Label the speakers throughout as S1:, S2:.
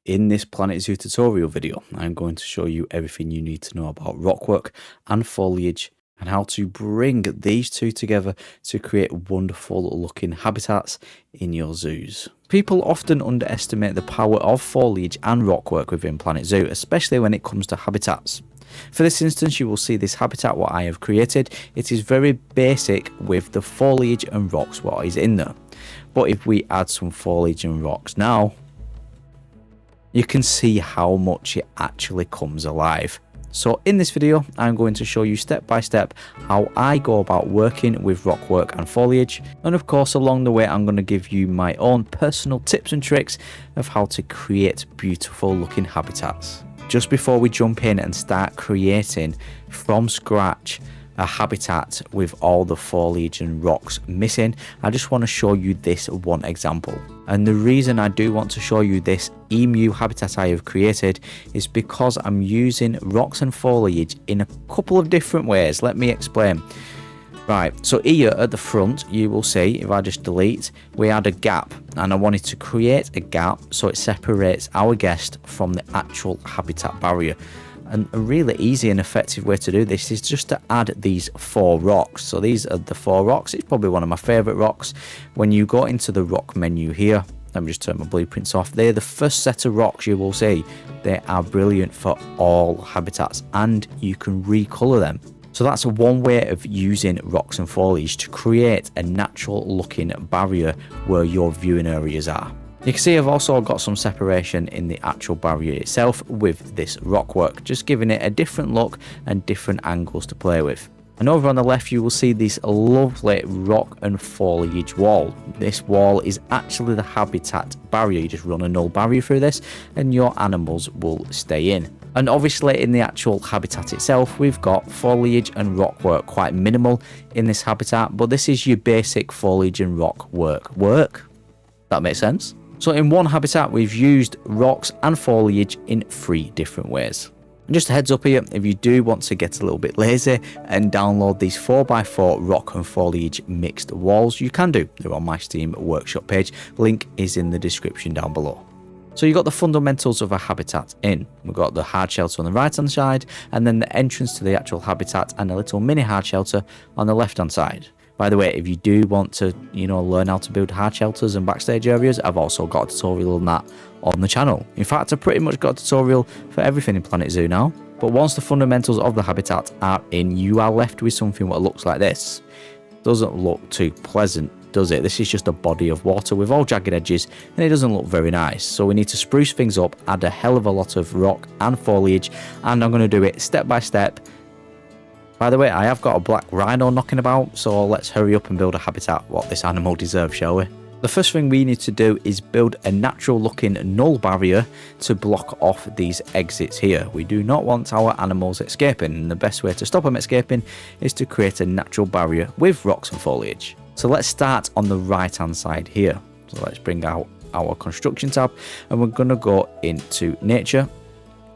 S1: In this Planet Zoo tutorial video, I'm going to show you everything you need to know about rockwork and foliage and how to bring these two together to create wonderful looking habitats in your zoos. People often underestimate the power of foliage and rockwork within Planet Zoo, especially when it comes to habitats. For this instance, you will see this habitat what I have created. It is very basic with the foliage and rocks what is in there. But if we add some foliage and rocks now, you can see how much it actually comes alive. So in this video, I'm going to show you step by step how I go about working with rockwork and foliage. And of course, along the way, I'm going to give you my own personal tips and tricks of how to create beautiful looking habitats. Just before we jump in and start creating from scratch a habitat with all the foliage and rocks missing, I just want to show you this one example. And the reason I do want to show you this emu habitat I have created is because I'm using rocks and foliage in a couple of different ways. Let me explain. Right, so here at the front, you will see, if I just delete, we had a gap, and I wanted to create a gap so it separates our guest from the actual habitat barrier. And a really easy and effective way to do this is just to add these 4 rocks. So these are the 4 rocks. It's probably one of my favorite rocks. When you go into the rock menu here, let me just turn my blueprints off. They're the first set of rocks you will see. They are brilliant for all habitats, and you can recolor them. So that's one way of using rocks and foliage to create a natural looking barrier where your viewing areas are. You can see I've also got some separation in the actual barrier itself with this rockwork, just giving it a different look and different angles to play with. And over on the left you will see this lovely rock and foliage wall. This wall is actually the habitat barrier. You just run a null barrier through this and your animals will stay in. And obviously in the actual habitat itself we've got foliage and rockwork, quite minimal in this habitat, but this is your basic foliage and rock work. That makes sense? So in one habitat we've used rocks and foliage in 3 different ways. And just a heads up here, if you do want to get a little bit lazy and download these 4x4 rock and foliage mixed walls, you can do. They're on my Steam workshop page. Link is in the description down below. So you've got the fundamentals of a habitat in. We've got the hard shelter on the right hand side, and then the entrance to the actual habitat and a little mini hard shelter on the left hand side. By the way, if you do want to, learn how to build hard shelters and backstage areas, I've also got a tutorial on that on the channel. In fact, I've pretty much got a tutorial for everything in Planet Zoo now. But once the fundamentals of the habitat are in, you are left with something what looks like this. Doesn't look too pleasant, does it? This is just a body of water with all jagged edges, and it doesn't look very nice. So we need to spruce things up, add a hell of a lot of rock and foliage, and I'm going to do it step by step. By the way, I have got a black rhino knocking about, so let's hurry up and build a habitat what this animal deserves, shall we? The first thing we need to do is build a natural looking null barrier to block off these exits here. We do not want our animals escaping, and the best way to stop them escaping is to create a natural barrier with rocks and foliage. So let's start on the right hand side here. So let's bring out our construction tab, and we're going to go into nature.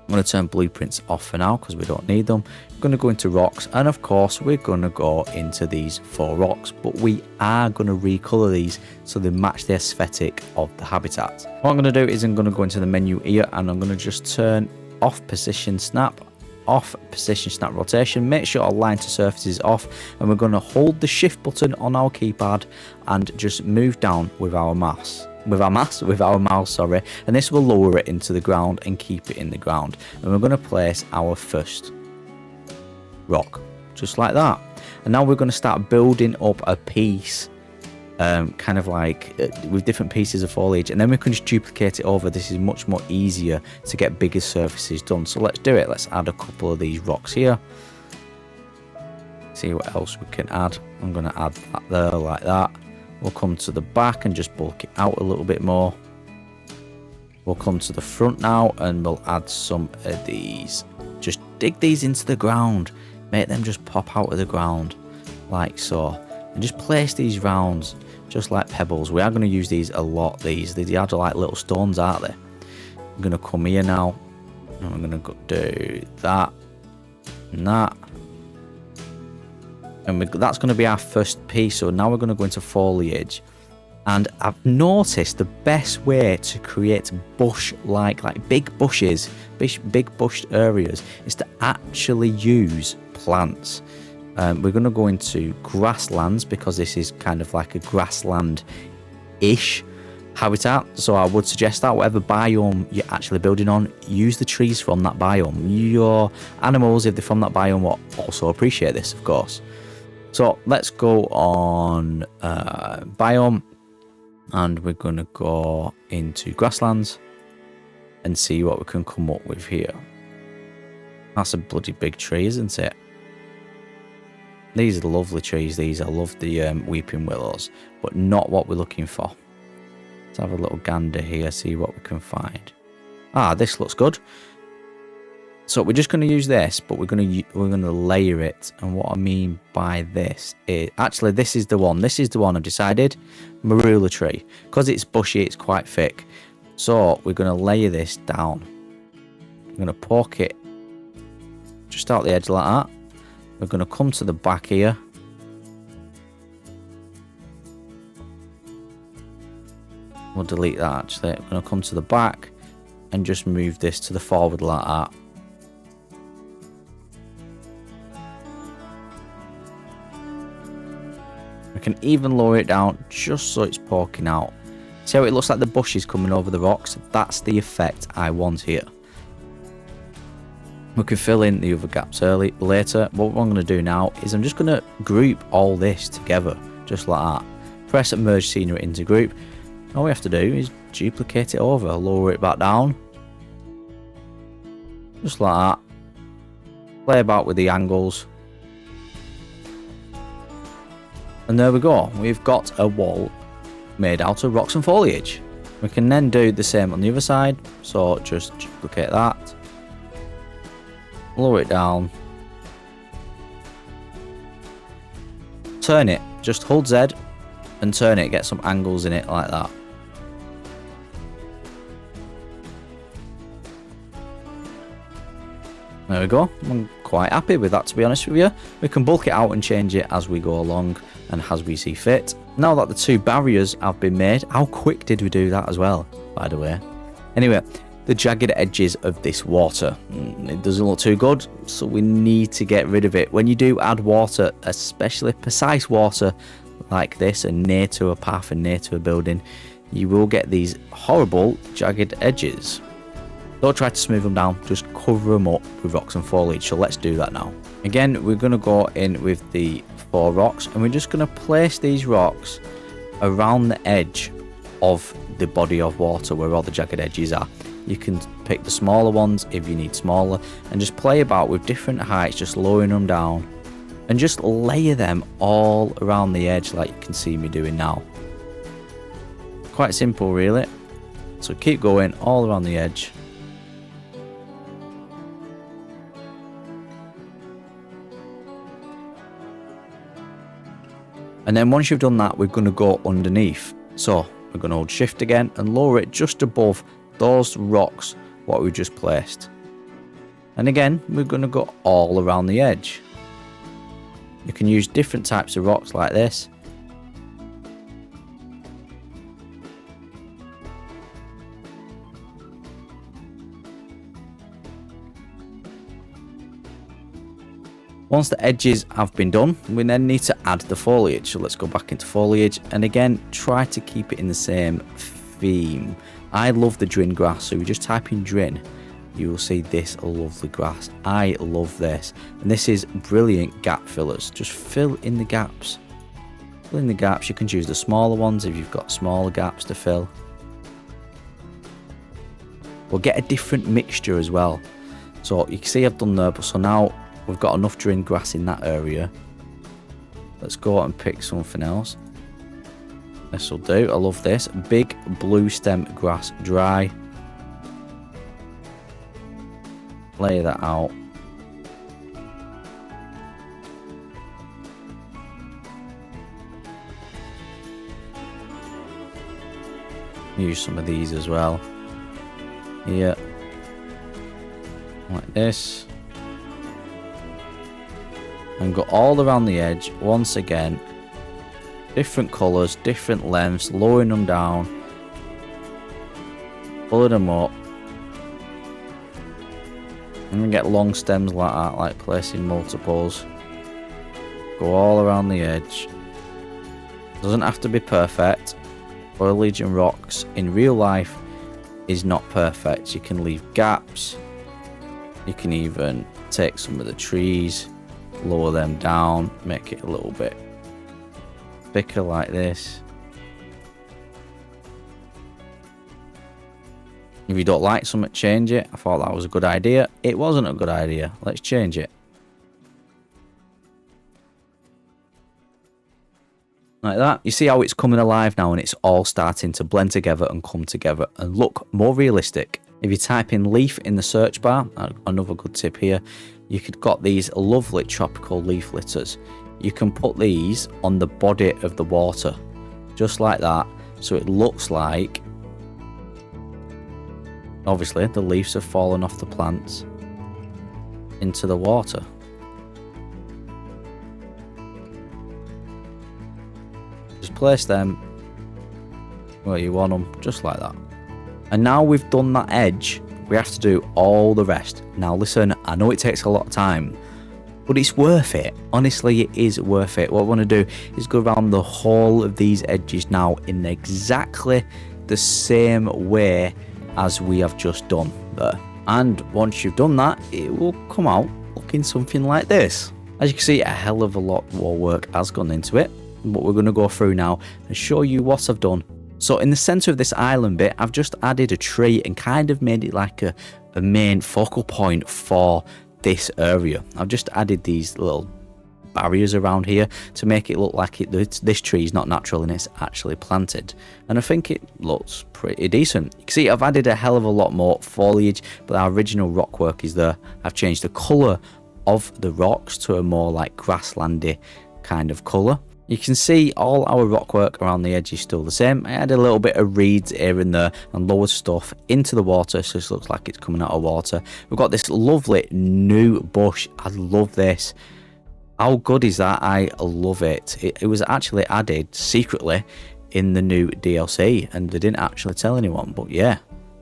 S1: I'm going to turn blueprints off for now because we don't need them. We're going to go into rocks, and of course we're going to go into these 4 rocks, but we are going to recolor these so they match the aesthetic of the habitat. What I'm going to do is I'm going to go into the menu here, and I'm going to just turn off position snap, off position snap rotation, make sure align to surface is off, and we're going to hold the shift button on our keypad and just move down with our mouse, sorry, and this will lower it into the ground and keep it in the ground. And we're going to place our first rock just like that, and now we're going to start building up a piece kind of like with different pieces of foliage, and then we can just duplicate it over. This is much more easier to get bigger surfaces done, so let's do it. Let's add a couple of these rocks here, see what else we can add. I'm going to add that there like that. We'll come to the back and just bulk it out a little bit more. We'll come to the front now and we'll add some of these. Just dig these into the ground. Make them just pop out of the ground like so. And just place these rounds just like pebbles. We are going to use these a lot. These are like little stones, aren't they? I'm going to come here now. And I'm going to do that and that. And that's going to be our first piece. So now we're going to go into foliage, And I've noticed the best way to create bush like big bushes, big bush areas, is to actually use plants. We're going to go into grasslands because this is kind of like a grassland-ish habitat. So I would suggest that whatever biome you're actually building on, use the trees from that biome. Your animals, if they're from that biome, will also appreciate this, of course. So let's go on biome. And we're going to go into grasslands and see what we can come up with here. That's a bloody big tree, isn't it? These are lovely trees. These, I love the weeping willows, but not what we're looking for. Let's have a little gander here, see what we can find. Ah, this looks good. So we're just going to use this, but we're going to layer it. And what I mean by this is, actually, this is the one. This is the one I've decided. Marula tree. Because it's bushy, it's quite thick. So we're going to layer this down. I'm going to poke it just out the edge like that. We're going to come to the back here. We'll delete that actually. We're going to come to the back and just move this to the forward like that. We can even lower it down just so it's poking out. See how it looks like the bush is coming over the rocks? That's the effect I want here. We can fill in the other gaps later. What I'm going to do now is I'm just going to group all this together, just like that. Press merge scenery into group. All we have to do is duplicate it over, lower it back down. Just like that. Play about with the angles. And there we go. We've got a wall made out of rocks and foliage. We can then do the same on the other side. So just duplicate that. Lower it down. Turn it. Just hold Z and turn it. Get some angles in it like that. There we go. I'm quite happy with that, to be honest with you. We can bulk it out and change it as we go along and as we see fit. Now that the two barriers have been made, how quick did we do that as well, by the way? Anyway, the jagged edges of this water. It doesn't look too good, so we need to get rid of it. When you do add water, especially precise water like this and near to a path and near to a building, you will get these horrible jagged edges. Don't try to smooth them down, just cover them up with rocks and foliage. So let's do that now. Again, we're going to go in with the 4 rocks and we're just going to place these rocks around the edge of the body of water where all the jagged edges are. You can pick the smaller ones if you need smaller and just play about with different heights, just lowering them down and just layer them all around the edge like you can see me doing now. Quite simple really. So keep going all around the edge. And then once you've done that, we're going to go underneath. So we're going to hold shift again and lower it just above those rocks what we just placed. And again, we're going to go all around the edge. You can use different types of rocks like this. Once the edges have been done, we then need to add the foliage. So let's go back into foliage and again, try to keep it in the same theme. I love the drin grass, so if you just type in drin, you will see this lovely grass. I love this. And this is brilliant gap fillers. Just fill in the gaps. Fill in the gaps. You can choose the smaller ones if you've got smaller gaps to fill. We'll get a different mixture as well. So you can see I've done there, but so now we've got enough drin grass in that area. Let's go out and pick something else. This will do. I love this. Big blue stem grass dry. Lay that out. Use some of these as well. Yeah. Like this. And go all around the edge once again. different colours, different lengths, lowering them down, pulling them up. And we get long stems like that, like placing multiples. Go all around the edge. Doesn't have to be perfect. Foliage and rocks in real life is not perfect. You can leave gaps. You can even take some of the trees, lower them down, make it a little bit thicker like this. If you don't like something, change it. I thought that was a good idea. It wasn't a good idea. Let's change it. Like that. You see how it's coming alive now and it's all starting to blend together and come together and look more realistic. If you type in leaf in the search bar, another good tip here, you could got these lovely tropical leaf litters. You can put these on the body of the water, just like that. So it looks like, obviously, the leaves have fallen off the plants into the water. Just place them where you want them, just like that. And now we've done that edge, we have to do all the rest. Now listen, I know it takes a lot of time, but it's worth it. Honestly, it is worth it. What I want to do is go around the whole of these edges now in exactly the same way as we have just done there. And once you've done that, it will come out looking something like this. As you can see, a hell of a lot more work has gone into it, but we're going to go through now and show you what I've done. So in the center of this island bit, I've just added a tree and kind of made it like a main focal point for this area. I've just added these little barriers around here to make it look like this tree is not natural and it's actually planted. And I think it looks pretty decent. You can see I've added a hell of a lot more foliage, but our original rock work is there. I've changed the colour of the rocks to a more like grasslandy kind of colour. You can see all our rock work around the edge is still the same. I added a little bit of reeds here and there and lowered stuff into the water, so this looks like it's coming out of water. We've got this lovely new bush. I love this. How good is that? I love it. It was actually added secretly in the new DLC and they didn't actually tell anyone, but yeah,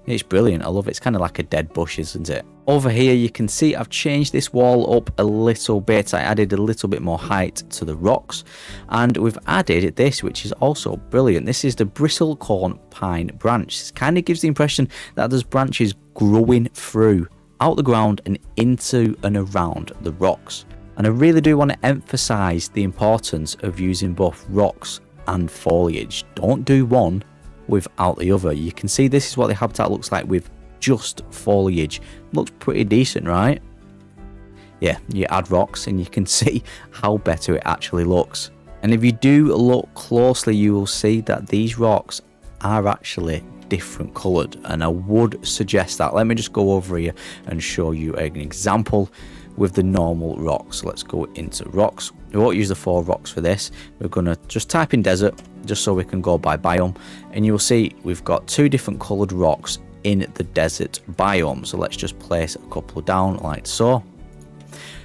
S1: it's brilliant. I love it. It's kind of like a dead bush, isn't it? Over here you can see I've changed this wall up a little bit. I added a little bit more height to the rocks and we've added this, which is also brilliant. This is the bristlecorn pine branch. It kind of gives the impression that there's branches growing through out the ground and into and around the rocks. And I really do want to emphasize the importance of using both rocks and foliage. Don't do one without the other. You can see this is what the habitat looks like with just foliage. Looks pretty decent, right? Yeah, you add rocks and you can see how better it actually looks. And if you do look closely, you will see that these rocks are actually different coloured, and I would suggest that. Let me just go over here and show you an example with the normal rocks. Let's go into rocks. We won't use the 4 rocks for this. We're going to just type in desert just so we can go by biome, and you'll see we've got 2 different coloured rocks in the desert biome. So let's just place a couple down like so.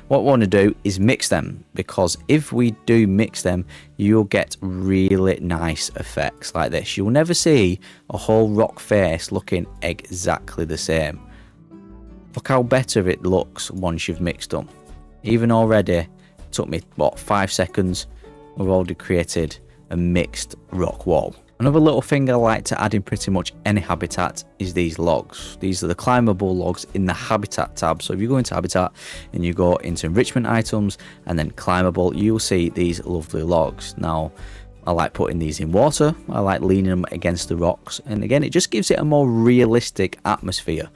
S1: What we want to do is mix them, because if we do mix them, you'll get really nice effects like this. You'll never see a whole rock face looking exactly the same. Look how better it looks once you've mixed them. Even already, it took me, what, 5 seconds, we've already created a mixed rock wall. Another little thing I like to add in pretty much any habitat is these logs. These are the climbable logs in the habitat tab. So if you go into habitat and you go into enrichment items and then climbable, you'll see these lovely logs. Now, I like putting these in water. I like leaning them against the rocks. And again, it just gives it a more realistic atmosphere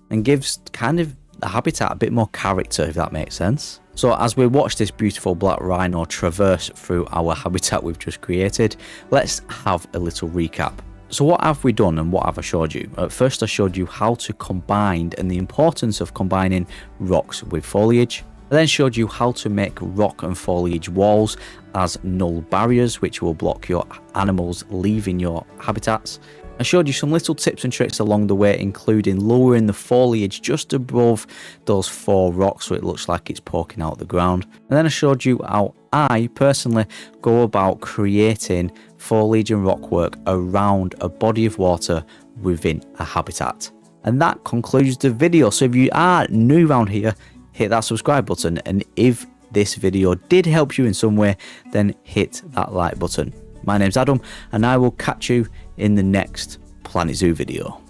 S1: and gives kind of the habitat a bit more character, if that makes sense. So as we watch this beautiful black rhino traverse through our habitat we've just created, let's have a little recap. So what have we done and what have I showed you? At first I showed you how to combine and the importance of combining rocks with foliage. I then showed you how to make rock and foliage walls as null barriers which will block your animals leaving your habitats. I showed you some little tips and tricks along the way, including lowering the foliage just above those 4 rocks so it looks like it's poking out the ground. And then I showed you how I personally go about creating foliage and rockwork around a body of water within a habitat. And that concludes the video. So if you are new around here, hit that subscribe button, and if this video did help you in some way, then hit that like button. My name's Adam, and I will catch you in the next Planet Zoo video.